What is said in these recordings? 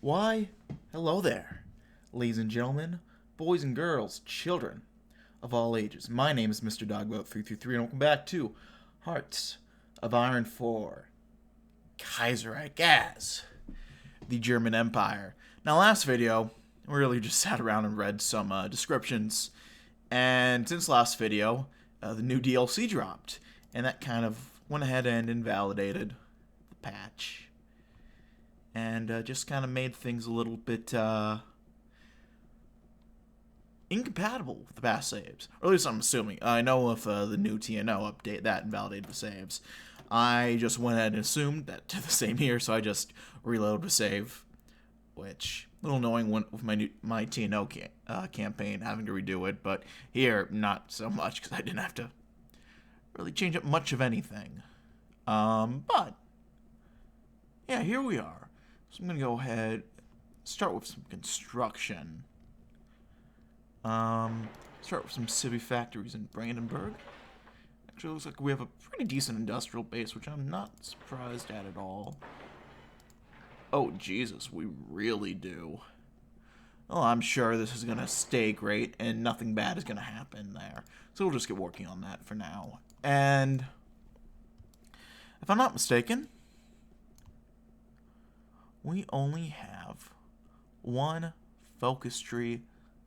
Why, hello there, ladies and gentlemen, boys and girls, children of all ages. My name is Mr. Dogboat333, and welcome back to Hearts of Iron 4, Kaiserreich as the German Empire. Now, last video, we really just sat around and read some descriptions, and since last video, the new DLC dropped, and that kind of went ahead and invalidated the patch. And just kind of made things a little bit incompatible with the past saves. Or at least I'm assuming. I know if the new TNO update, that invalidated the saves. I just went ahead and assumed that to the same here, so I just reload the save. Which, a little annoying with my TNO campaign, having to redo it. But here, not so much, because I didn't have to really change up much of anything. But, yeah, here we are. So I'm going to go ahead and start with some construction. Start with some civvy factories in Brandenburg. Actually, it looks like we have a pretty decent industrial base, which I'm not surprised at all. Oh, Jesus, we really do. Well, I'm sure this is going to stay great, and nothing bad is going to happen there. So we'll just get working on that for now. And if I'm not mistaken, we only have one focus tree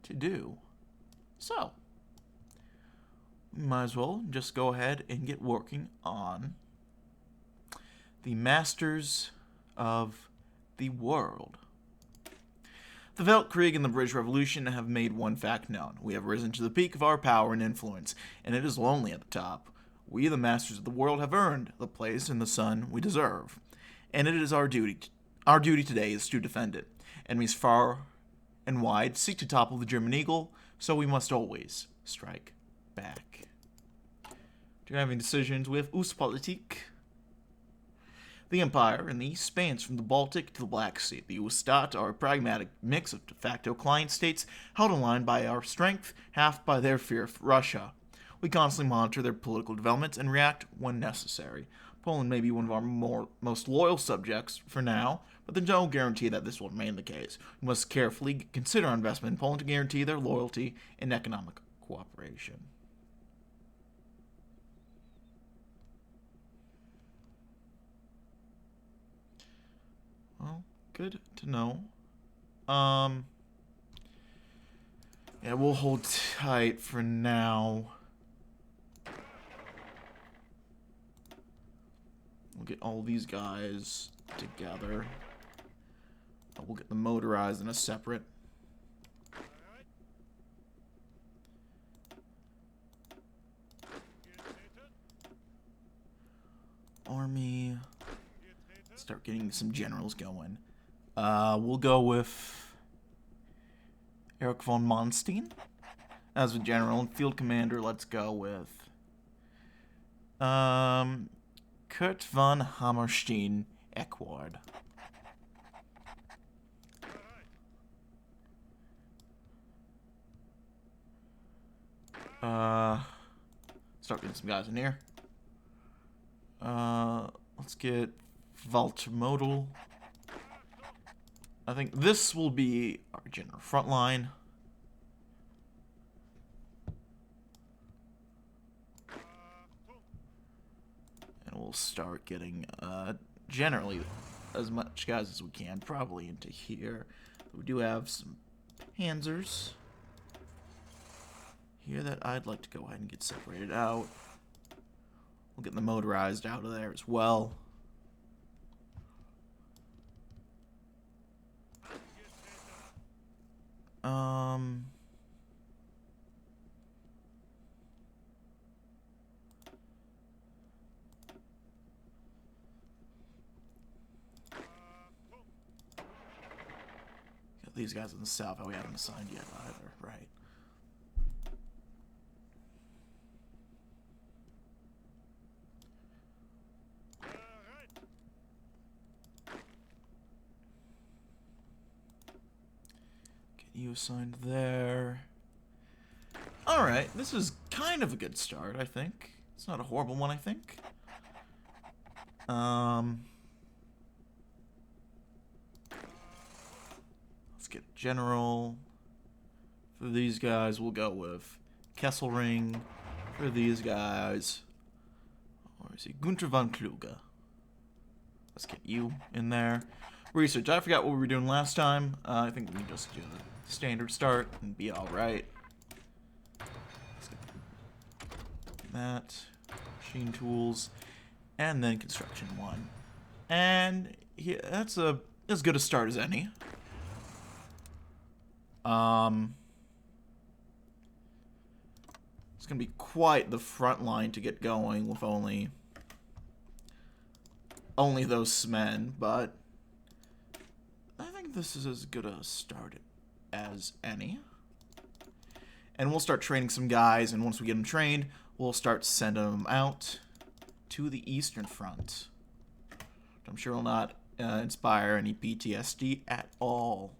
to do. So, we might as well just go ahead and get working on the Masters of the World. The Weltkrieg and the British Revolution have made one fact known. We have risen to the peak of our power and influence, and it is lonely at the top. We, the Masters of the World, have earned the place in the sun we deserve, and it is our duty. Our duty today is to defend it. Enemies far and wide seek to topple the German eagle, so we must always strike back. Do you have any decisions with Ostpolitik? The empire in the east spans from the Baltic to the Black Sea. The Ustad are a pragmatic mix of de facto client states held in line by our strength, half by their fear of Russia. We constantly monitor their political developments and react when necessary. Poland may be one of our most loyal subjects for now, but there's no guarantee that this will remain the case. We must carefully consider our investment in Poland to guarantee their loyalty and economic cooperation. Well, good to know. Yeah, we'll hold tight for now. We'll get all these guys together. We'll get them motorized in a separate. Army. Start getting some generals going. We'll go with Erich von Manstein as a general and field commander. Let's go with Kurt von Hammerstein-Eckward. Start getting some guys in here. Let's get Walter Model. I think this will be our general front line. And we'll start getting generally as much guys as we can, probably into here. We do have some panzers here that I'd like to go ahead and get separated out. We'll get the motorized out of there as well. Got these guys in the south that we haven't assigned yet either, right? You assigned there. Alright, this is kind of a good start, I think. It's not a horrible one, I think. Let's get general. For these guys, we'll go with Kesselring. For these guys, or is he Gunther von Kluge? Let's get you in there. Research. I forgot what we were doing last time. I think we can just do the standard start and be all right. Let's get that. Machine tools, and then construction 1. And yeah, that's as good a start as any. It's gonna be quite the front line to get going with only those men, but I think this is as good a start as any. And we'll start training some guys, and once we get them trained, we'll start sending them out to the Eastern Front. I'm sure will not inspire any PTSD at all.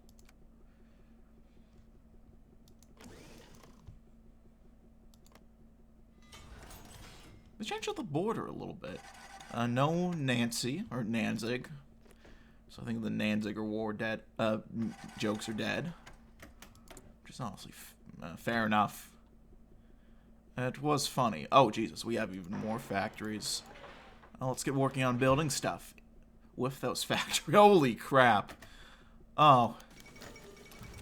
They changed up the border a little bit. No Nancy, or Nanzig. So I think the Nanziger War jokes are dead. Which is honestly fair enough. It was funny. Oh, Jesus, we have even more factories. Well, let's get working on building stuff with those factories. Holy crap. Oh.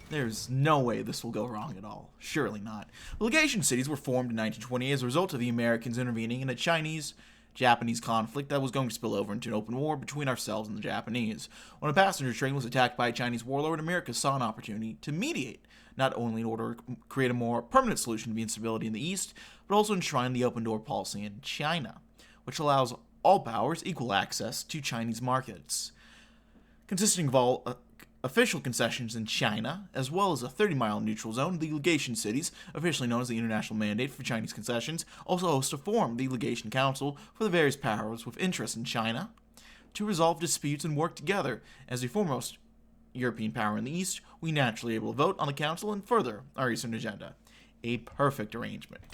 There's no way this will go wrong at all. Surely not. Legation cities were formed in 1920 as a result of the Americans intervening in a Chinese-Japanese conflict that was going to spill over into an open war between ourselves and the Japanese. When a passenger train was attacked by a Chinese warlord, America saw an opportunity to mediate, not only in order to create a more permanent solution to the instability in the East, but also enshrine the open door policy in China, which allows all powers equal access to Chinese markets. Consisting of all official concessions in China, as well as a 30-mile neutral zone, the legation cities, officially known as the International Mandate for Chinese Concessions, also host a forum, the Legation Council, for the various powers with interest in China, to resolve disputes and work together. As the foremost European power in the East, we naturally able to vote on the Council and further our Eastern agenda. A perfect arrangement.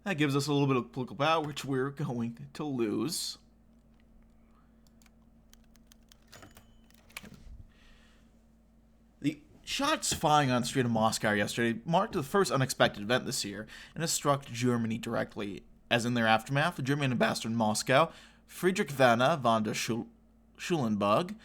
That gives us a little bit of political power, which we're going to lose. The shots firing on the street of Moscow yesterday marked the first unexpected event this year, and has struck Germany directly. As in their aftermath, the German ambassador in Moscow, Friedrich Werner von der Schulenburg,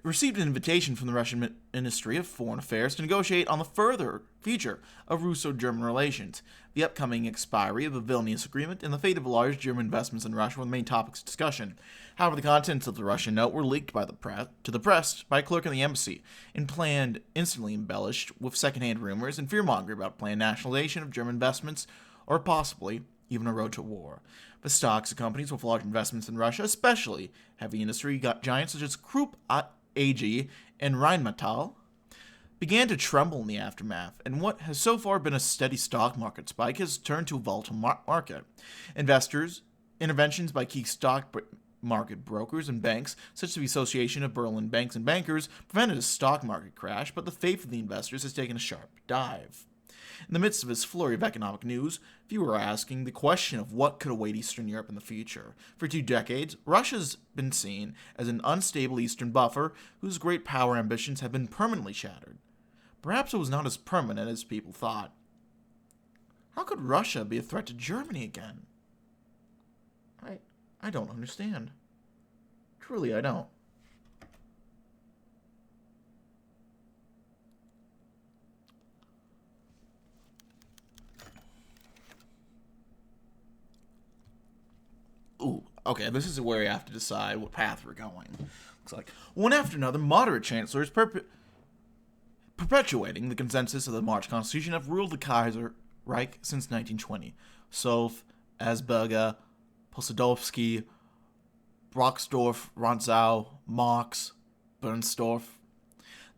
received an invitation from the Russian Ministry of Foreign Affairs to negotiate on the further future of Russo-German relations. The upcoming expiry of the Vilnius Agreement and the fate of large German investments in Russia were the main topics of discussion. However, the contents of the Russian note were leaked by to the press by a clerk in the embassy, and instantly embellished with secondhand rumors and fear-mongering about planned nationalization of German investments, or possibly even a road to war. The stocks of companies with large investments in Russia, especially heavy industry giants such as Krupp AG and Rheinmetall, began to tremble in the aftermath, and what has so far been a steady stock market spike has turned to a volatile market. Interventions by key stock market brokers and banks, such as the Association of Berlin Banks and Bankers, prevented a stock market crash, but the faith of the investors has taken a sharp dive. In the midst of this flurry of economic news, few are asking the question of what could await Eastern Europe in the future. For 2 decades, Russia's been seen as an unstable Eastern buffer whose great power ambitions have been permanently shattered. Perhaps it was not as permanent as people thought. How could Russia be a threat to Germany again? I don't understand. Truly, I don't. Ooh, okay, this is where you have to decide what path we're going. Looks like one after another, moderate chancellors perpetuating the consensus of the March Constitution have ruled the Kaiserreich since 1920. Solf, Asberger, Posadovsky, Brocksdorf, Rantzau, Marx, Bernstorff.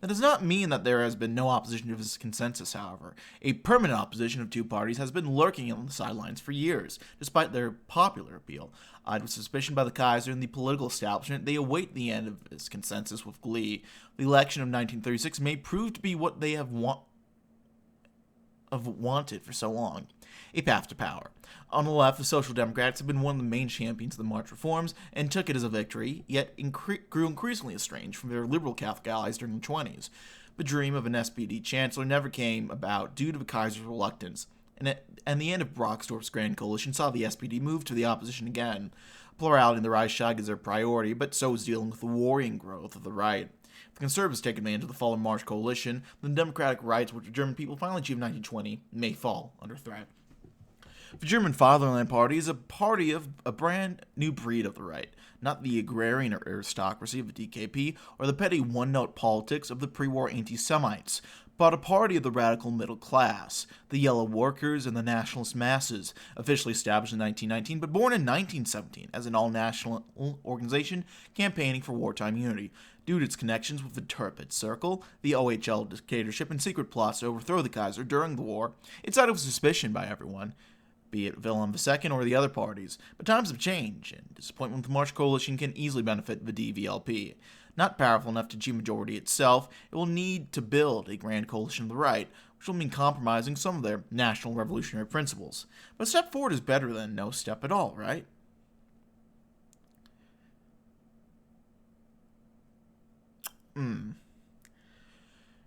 That does not mean that there has been no opposition to this consensus, however. A permanent opposition of 2 parties has been lurking on the sidelines for years, despite their popular appeal. Eyed with suspicion by the Kaiser and the political establishment, they await the end of this consensus with glee. The election of 1936 may prove to be what they have have wanted for so long, a path to power. On the left, the Social Democrats have been one of the main champions of the March reforms and took it as a victory, yet grew increasingly estranged from their liberal Catholic allies during the 20s. The dream of an SPD chancellor never came about due to the Kaiser's reluctance, and the end of Brocksdorf's Grand Coalition saw the SPD move to the opposition again. Plurality in the Reichstag is their priority, but so is dealing with the worrying growth of the right. The Conservatives take advantage of the fall of March coalition, the democratic rights which the German people finally achieved in 1920 may fall under threat. The German Fatherland Party is a party of a brand new breed of the right, not the agrarian or aristocracy of the DKP or the petty one-note politics of the pre-war anti-Semites, but a party of the radical middle class, the yellow workers and the nationalist masses, officially established in 1919 but born in 1917 as an all-national organization campaigning for wartime unity. Due to its connections with the Tirpitz Circle, the OHL dictatorship, and secret plots to overthrow the Kaiser during the war, it's out of suspicion by everyone, be it Wilhelm II or the other parties. But times have changed, and disappointment with the March Coalition can easily benefit the DVLP. Not powerful enough to achieve majority itself, it will need to build a grand coalition of the right, which will mean compromising some of their national revolutionary principles. But a step forward is better than no step at all, right?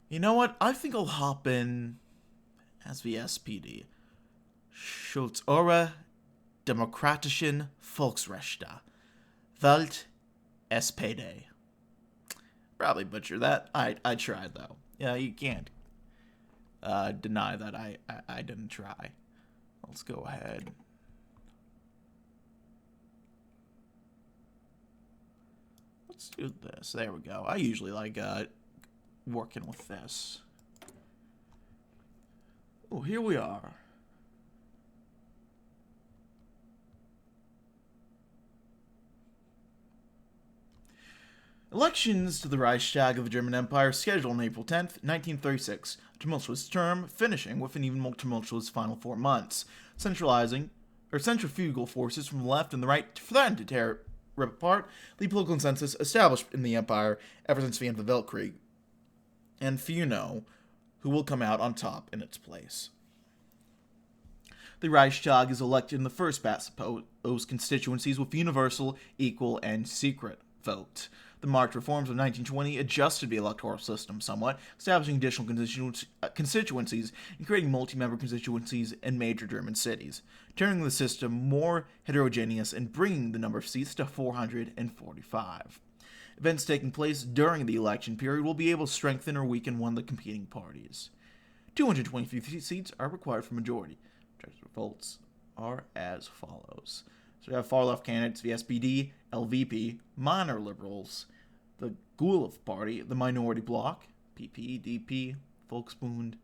You know what? I think I'll hop in as the SPD. Schutz eure demokratischen Volksrechte. Welt SPD. Probably butcher that. I tried, though. Yeah, you can't deny that I didn't try. Let's go ahead. Let's do this. There we go. I usually like working with this. Oh, here we are. Elections to the Reichstag of the German Empire scheduled on April 10th, 1936, a tumultuous term finishing with an even more tumultuous final 4 months, centrifugal forces from the left and the right threatened to tear rip apart the political consensus established in the empire ever since the end of the Weltkrieg, and few know who will come out on top in its place. The Reichstag is elected in the first past supposed constituencies with universal, equal, and secret vote. The March reforms of 1920 adjusted the electoral system somewhat, establishing additional constituencies and creating multi-member constituencies in major German cities, turning the system more heterogeneous and bringing the number of seats to 445. Events taking place during the election period will be able to strengthen or weaken one of the competing parties. 223 seats are required for majority. Votes are as follows. So we have far-left candidates, the SPD, LVP, minor liberals, the Guelph Party, the Minority Bloc, PP, DP, Volksbund.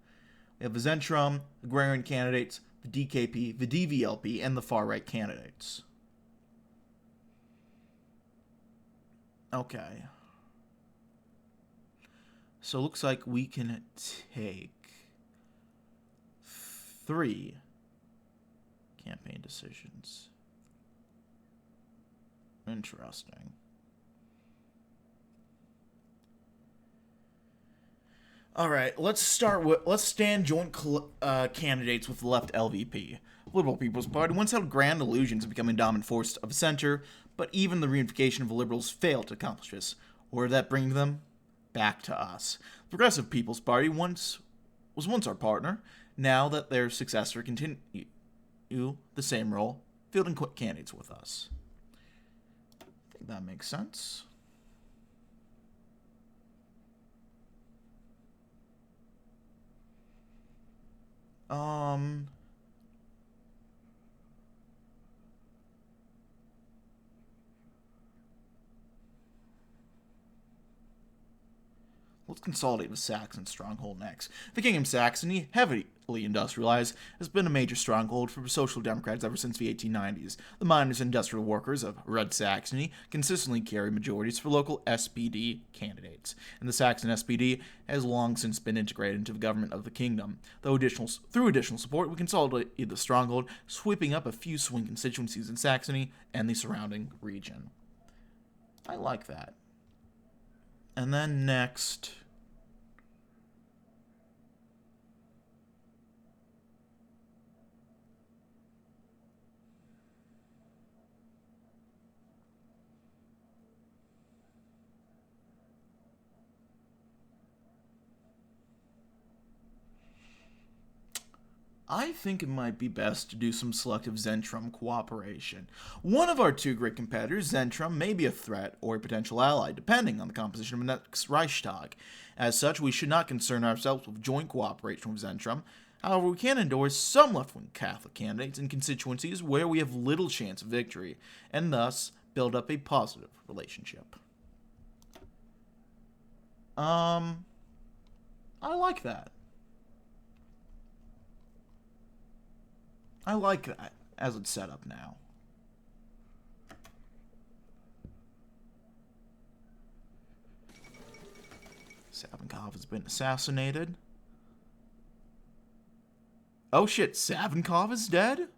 We have the Zentrum, agrarian candidates, the DKP, the DVLP, and the far-right candidates. Okay. So it looks like we can take 3 campaign decisions. Interesting. All right, let's stand joint candidates with the left LVP. Liberal People's Party once held grand illusions of becoming a dominant force of the center, but even the reunification of the liberals failed to accomplish this. Where did that bring them? Back to us. The Progressive People's Party was once our partner. Now that their successor continue the same role, fielding candidates with us. I think that makes sense. Let's consolidate the Saxon stronghold next. The Kingdom of Saxony, heavily industrialized, has been a major stronghold for Social Democrats ever since the 1890s. The miners and industrial workers of Red Saxony consistently carry majorities for local SPD candidates, and the Saxon SPD has long since been integrated into the government of the kingdom. Through additional support, we consolidated the stronghold, sweeping up a few swing constituencies in Saxony and the surrounding region. I like that. And then next, I think it might be best to do some selective Zentrum cooperation. One of our two great competitors, Zentrum, may be a threat or a potential ally, depending on the composition of the next Reichstag. As such, we should not concern ourselves with joint cooperation with Zentrum. However, we can endorse some left-wing Catholic candidates in constituencies where we have little chance of victory, and thus build up a positive relationship. I like that. I like that as it's set up now. Savinkov has been assassinated. Oh shit, Savinkov is dead?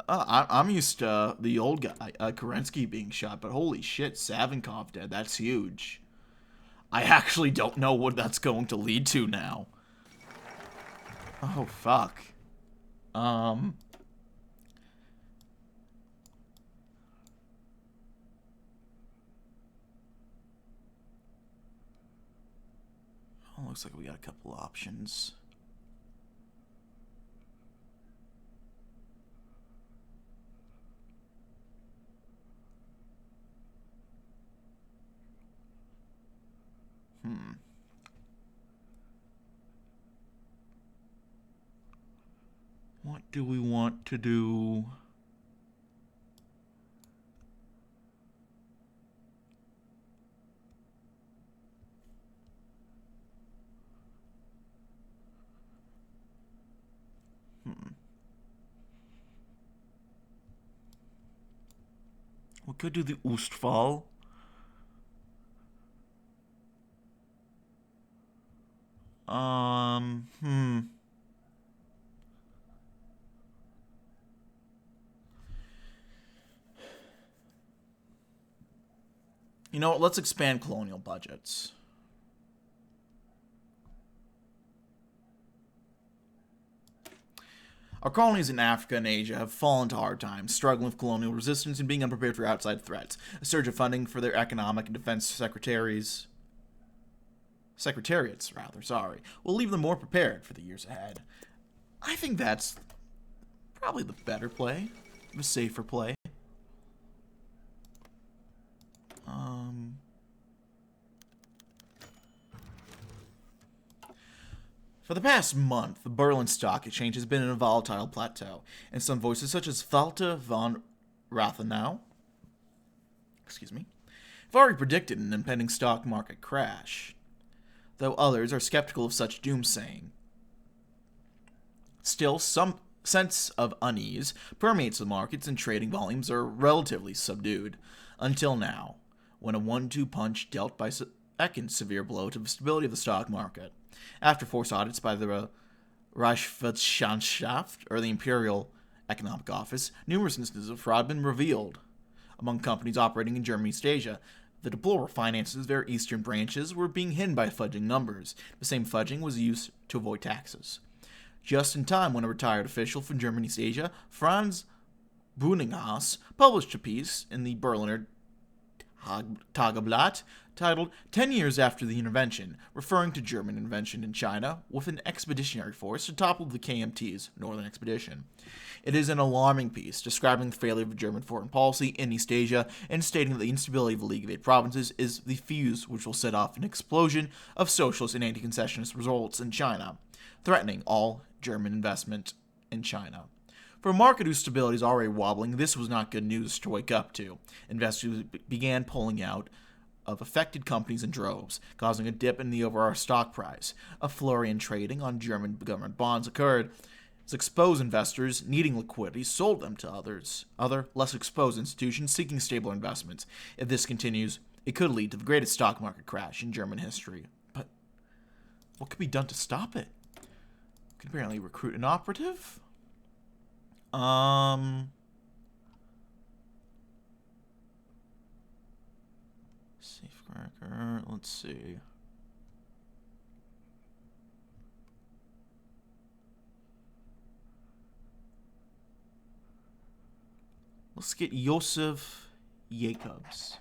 I'm used to the old guy, Kerensky, being shot, but holy shit, Savinkov dead. That's huge. I actually don't know what that's going to lead to now. Oh, fuck. Oh, looks like we got a couple options. What do we want to do? We could do the Ostfall. You know what? Let's expand colonial budgets. Our colonies in Africa and Asia have fallen to hard times, struggling with colonial resistance and being unprepared for outside threats. A surge of funding for their economic and defense secretariats, will leave them more prepared for the years ahead. I think that's probably the better play, the safer play. For the past month, the Berlin Stock Exchange has been in a volatile plateau, and some voices such as Falter von Rathenau, have already predicted an impending stock market crash, though others are skeptical of such doomsaying. Still, some sense of unease permeates the markets and trading volumes are relatively subdued, until now, when a 1-2 punch dealt by second severe blow to the stability of the stock market. After forced audits by the Reichswirtschaft, or the Imperial Economic Office, numerous instances of fraud have been revealed. Among companies operating in Germany and East Asia, the deplorable finances of their eastern branches were being hidden by fudging numbers. The same fudging was used to avoid taxes. Just in time when a retired official from Germany and East Asia, Franz Bruninghaus, published a piece in the Berliner Tageblatt titled 10 Years After the Intervention, referring to German intervention in China with an expeditionary force to topple the KMT's Northern Expedition. It is an alarming piece describing the failure of German foreign policy in East Asia and stating that the instability of the League of Eight Provinces is the fuse which will set off an explosion of socialist and anti-concessionist results in China, threatening all German investment in China. For a market whose stability is already wobbling, this was not good news to wake up to. Investors began pulling out of affected companies in droves, causing a dip in the overall stock price. A flurry in trading on German government bonds occurred, as exposed investors needing liquidity sold them to other less exposed institutions seeking stable investments. If this continues, it could lead to the greatest stock market crash in German history. But what could be done to stop it? We could apparently recruit an operative. Safecracker, let's see. Let's get Joseph Jacobs.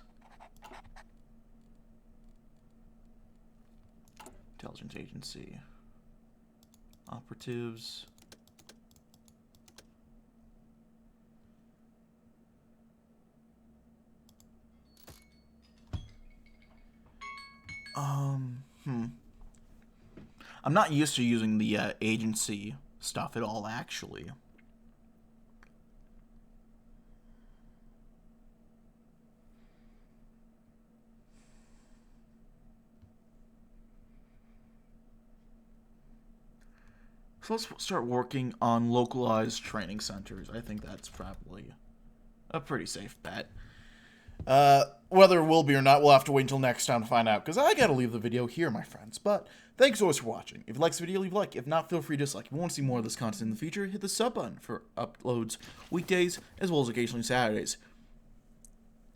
Intelligence Agency. Operatives. I'm not used to using the agency stuff at all, actually. So let's start working on localized training centers. I think that's probably a pretty safe bet. Whether it will be or not, we'll have to wait until next time to find out, because I gotta leave the video here, my friends. But thanks always for watching. If you like this video, leave a like. If not, feel free to dislike. If you want to see more of this content in the future, hit the sub button for uploads weekdays as well as occasionally Saturdays.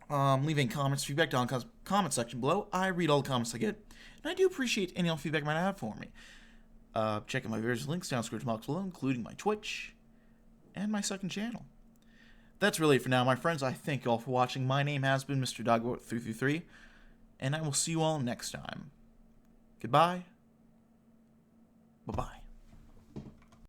Leaving comments, feedback down in the comment section below. I read all the comments I get, and I do appreciate any feedback you might have for me. Check out my various links down in the description box below, including my Twitch and my second channel. That's really it for now, my friends. I thank you all for watching. My name has been Mr. DB333, and I will see you all next time. Goodbye. Bye-bye.